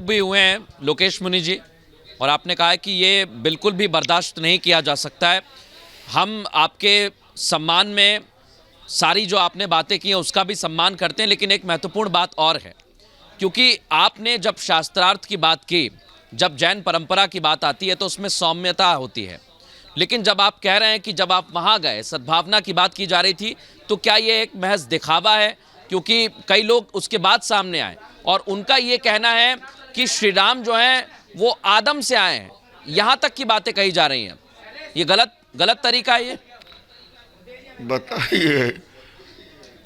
भी हुए हैं लोकेश मुनि जी, और आपने कहा है कि ये बिल्कुल भी बर्दाश्त नहीं किया जा सकता है। हम आपके सम्मान में सारी जो आपने बातें की हैं उसका भी सम्मान करते हैं, लेकिन एक महत्वपूर्ण बात और है, क्योंकि आपने जब शास्त्रार्थ की बात की, जब जैन परंपरा की बात आती है तो उसमें सौम्यता होती है, लेकिन जब आप कह रहे हैं कि जब आप वहाँ गए, सद्भावना की बात की जा रही थी, तो क्या ये एक महज दिखावा है? क्योंकि कई लोग उसके बाद सामने आए और उनका ये कहना है कि श्री राम जो हैं वो आदम से आए हैं, यहाँ तक की बातें कही जा रही हैं। ये गलत तरीका है ये? बताइए,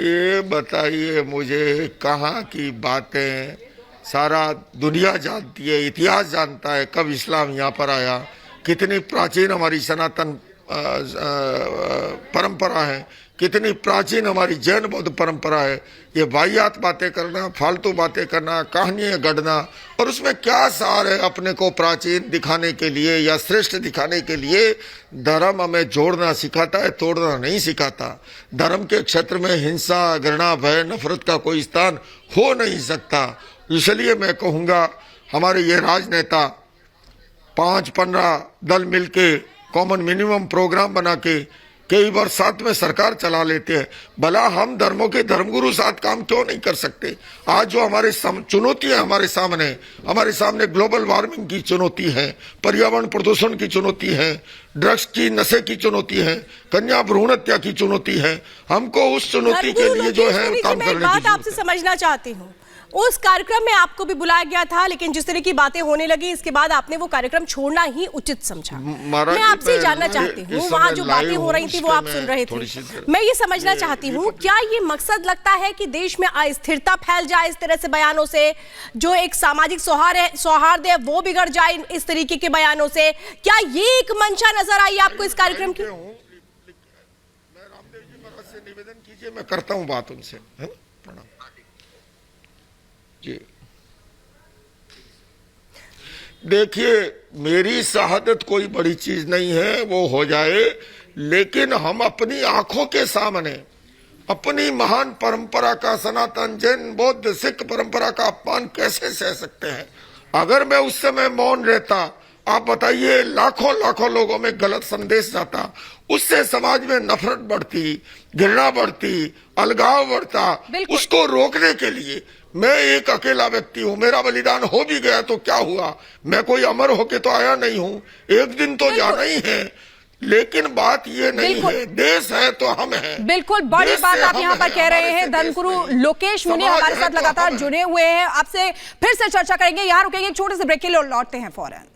ये बताइए मुझे, कहाँ की बातें सारा दुनिया जानती है, इतिहास जानता है कब इस्लाम यहाँ पर आया, कितनी प्राचीन हमारी सनातन परंपरा है, कितनी प्राचीन हमारी जैन बौद्ध परंपरा है। ये वाहियात बातें करना, फालतू बातें करना, कहानियाँ गढ़ना, और उसमें क्या सार है अपने को प्राचीन दिखाने के लिए या श्रेष्ठ दिखाने के लिए? धर्म हमें जोड़ना सिखाता है, तोड़ना नहीं सिखाता। धर्म के क्षेत्र में हिंसा, घृणा, भय, नफरत का कोई स्थान हो नहीं सकता। इसलिए मैं कहूँगा, हमारे ये राजनेता 5-15 दल मिलके कॉमन मिनिमम प्रोग्राम बना के कई बार साथ में सरकार चला लेते हैं। भला हम धर्मों के धर्मगुरु साथ काम क्यों नहीं कर सकते? आज जो हमारे चुनौती है, हमारे सामने ग्लोबल वार्मिंग की चुनौती है, पर्यावरण प्रदूषण की चुनौती है, ड्रग्स की, नशे की चुनौती है, कन्या भ्रूण हत्या की चुनौती है। हमको उस चुनौती के लिए जो है काम करने की बात आपसे समझना चाहती हूँ। उस कार्यक्रम में आपको भी बुलाया गया था, लेकिन जिस तरह की बातें होने लगी इसके बाद आपने वो कार्यक्रम छोड़ना ही उचित समझा। मैं आपसे जानना चाहती हूँ, वहाँ जो बातें हो रही थी वो आप सुन रहे थे, मैं ये समझना चाहती हूँ, क्या ये मकसद लगता है कि देश में अस्थिरता फैल जाए इस तरह से बयानों से? जो एक सामाजिक सौहार्द है वो बिगड़ जाए इस तरीके के बयानों से? क्या ये एक मंशा नजर आई आपको इस कार्यक्रम की? रामदेव जी महाराज से निवेदन कीजिए, मैं करता हूँ बात उनसे। प्रणाम जी। देखिए, मेरी शहादत कोई बड़ी चीज नहीं है, वो हो जाए, लेकिन हम अपनी आंखों के सामने अपनी महान परंपरा का, सनातन जैन बौद्ध सिख परंपरा का अपमान कैसे सह सकते हैं? अगर मैं उस समय मौन रहता, आप बताइए, लाखों लोगों में गलत संदेश जाता, उससे समाज में नफरत बढ़ती, घृणा बढ़ती, अलगाव बढ़ता। उसको रोकने के लिए मैं एक अकेला व्यक्ति हूँ, मेरा बलिदान हो भी गया तो क्या हुआ? मैं कोई अमर होके तो आया नहीं हूँ, एक दिन तो जाना ही है। लेकिन बात ये नहीं है, देश है तो हम हैं। बिल्कुल बड़ी बात आप यहाँ पर कह रहे हैं। धर्मगुरु लोकेश मुनि हमारे साथ लगातार जुड़े हुए हैं, आपसे फिर से चर्चा करेंगे। यहाँ रुकेंगे, एक छोटे से ब्रेक के लिए, लौटते हैं फौरन।